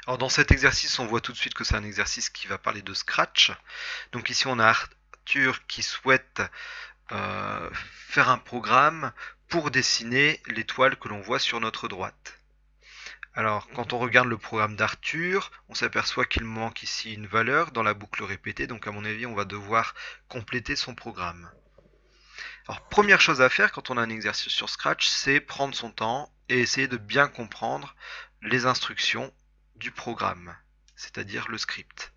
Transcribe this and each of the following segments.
Alors dans cet exercice, on voit tout de suite que c'est un exercice qui va parler de Scratch. Donc ici, on a Arthur qui souhaite faire un programme pour dessiner l'étoile que l'on voit sur notre droite. Alors, quand on regarde le programme d'Arthur, on s'aperçoit qu'il manque ici une valeur dans la boucle répétée, donc à mon avis, on va devoir compléter son programme. Alors, première chose à faire quand on a un exercice sur Scratch, c'est prendre son temps et essayer de bien comprendre les instructions du programme, c'est-à-dire le script.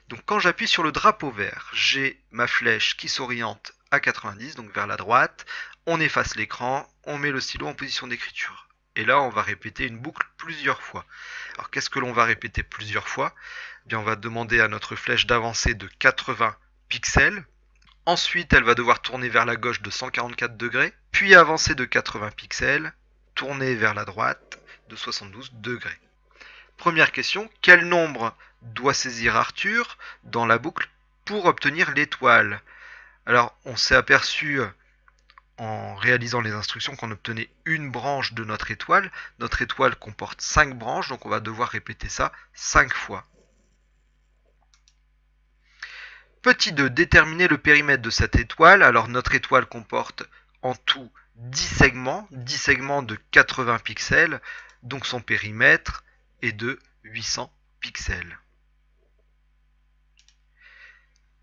Donc quand j'appuie sur le drapeau vert, j'ai ma flèche qui s'oriente à 90, donc vers la droite, on efface l'écran, on met le stylo en position d'écriture. Et là, on va répéter une boucle plusieurs fois. Alors qu'est-ce que l'on va répéter plusieurs fois? Eh bien, on va demander à notre flèche d'avancer de 80 pixels. Ensuite, elle va devoir tourner vers la gauche de 144 degrés, puis avancer de 80 pixels, tourner vers la droite de 72 degrés. Première question, quel nombre doit saisir Arthur dans la boucle pour obtenir l'étoile? Alors, on s'est aperçu en réalisant les instructions qu'on obtenait une branche de notre étoile. Notre étoile comporte 5 branches, donc on va devoir répéter ça 5 fois. Petit 2, déterminer le périmètre de cette étoile. Alors notre étoile comporte en tout 10 segments de 80 pixels, donc son périmètre est de 800 pixels.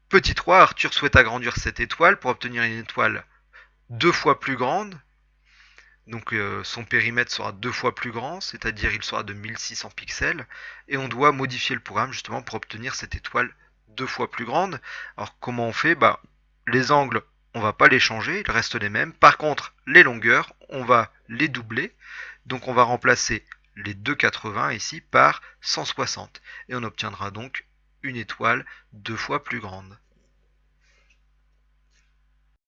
Petit 3, Arthur souhaite agrandir cette étoile pour obtenir une étoile 2 fois plus grande. Donc son périmètre sera 2 fois plus grand, c'est-à-dire il sera de 1600 pixels. Et on doit modifier le programme justement pour obtenir cette étoile 2 fois plus grande. Alors comment on fait? Les angles, on va pas les changer, ils restent les mêmes. Par contre, les longueurs, on va les doubler. Donc on va remplacer les 2,80 ici par 160. Et on obtiendra donc une étoile 2 fois plus grande.